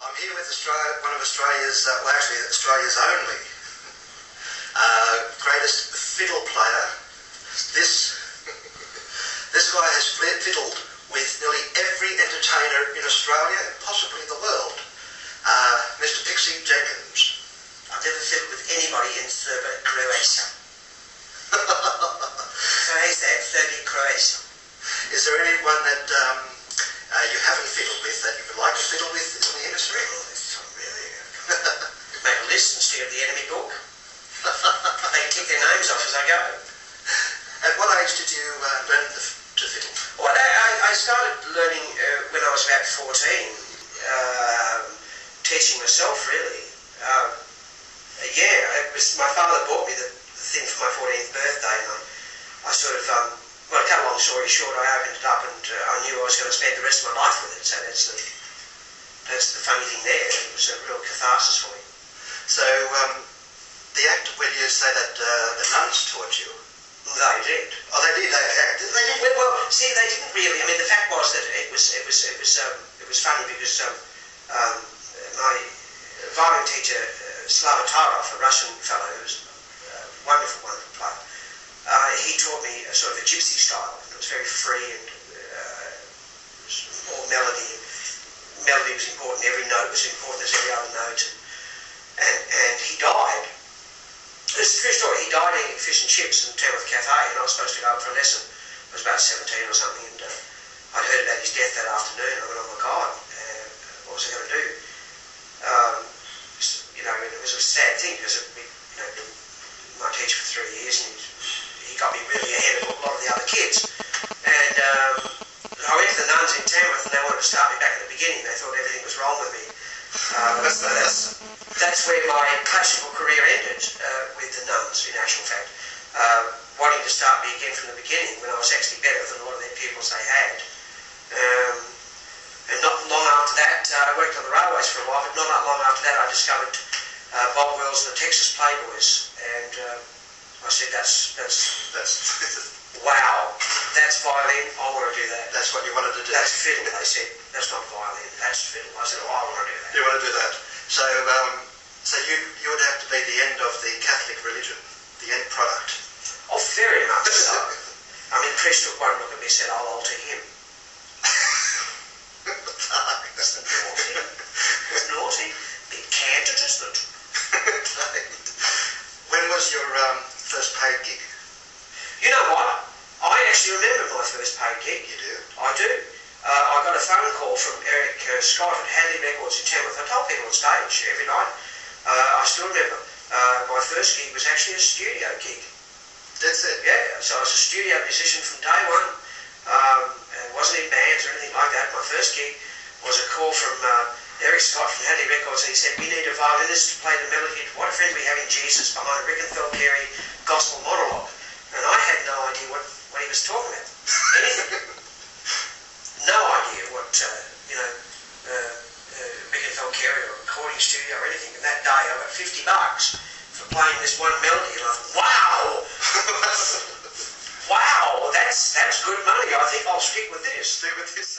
I'm here with one of Australia's, well actually Australia's only greatest fiddle player. This guy has fiddled with nearly every entertainer in Australia and possibly the world. Mr. Pixie Jenkins. I've never fiddled with anybody in Serbia, Croatia. Serbia, Croatia. Is there anyone that you haven't fiddled with that you would like to fiddle with in the industry? Oh, it's not really. Make a list and stick at the enemy book. They can tick their names off as I go. At what age did you learn to fiddle? Well, I started learning when I was about 14, teaching myself really. Yeah, it was my father bought me the thing for my 14th birthday, and I sort of, well, to cut a long story short, I opened it up and I knew I was going to spend the rest of my life with it, so that's the funny thing there. It was a real catharsis for me. So, the act when you say that the nuns taught you? They did. Oh, they did. They did. Well, see, they didn't really. I mean, the fact was that it was funny because my violin teacher, Slava Tarov, a Russian fellow who was a wonderful player, he taught me a sort of a gypsy style. It was very free and it was all melody. Melody was important. Every note was important as every other note. And he died. This is a true story. He died eating fish and chips in Tamworth Cafe, and I was supposed to go up for a lesson. I was about 17 or something, and I'd heard about his death that afternoon. I went, oh my God, what was I going to do? It was a sad thing because been my teacher for 3 years, and he got me really ahead of a lot of the other kids. And I went to the nuns in Tamworth, and they wanted to start me back at the beginning. They thought everything was wrong with me. That's where my classical career ended, with the nuns, in actual fact. Wanting to start me again from the beginning when I was actually better than a lot of their pupils they had. And not long after that, I worked on the railways for a while, but not long after that I discovered Bob Wills and the Texas Playboys, and I said, that's wow, that's violin, I want to do that. That's what you wanted to do? That's fiddle, they said. That's not violin, that's fiddle. I said, oh, I want to do that. You want to do that. So, so you would have to be the end of the Catholic religion, the end product. Oh, very much so. I mean, the priest took one look at me and said, I'll alter him. That's naughty. It's naughty. Bit candid, isn't it? When was your first paid gig? You know what? I actually remember my first paid gig. You do? I do. I got a phone call from Eric Scott at Hadley Records in Tamworth. I told people on stage every night. I still remember. My first gig was actually a studio gig. That's it? Yeah, so I was a studio musician from day one. It wasn't in bands or anything like that. My first gig was a call from Eric Scott from Hadley Records, and he said, we need a violinist to play the melody to What a Friend We Have in Jesus behind a Rick and Phil Carey gospel monologue. And I had no idea what he was talking about. Anything. No idea what, Rick and Phil Carey or a recording studio or anything. And that day I got $50 for playing this one melody, and I thought, wow! Wow, that's good money. I think I'll stick with this. Stick with this.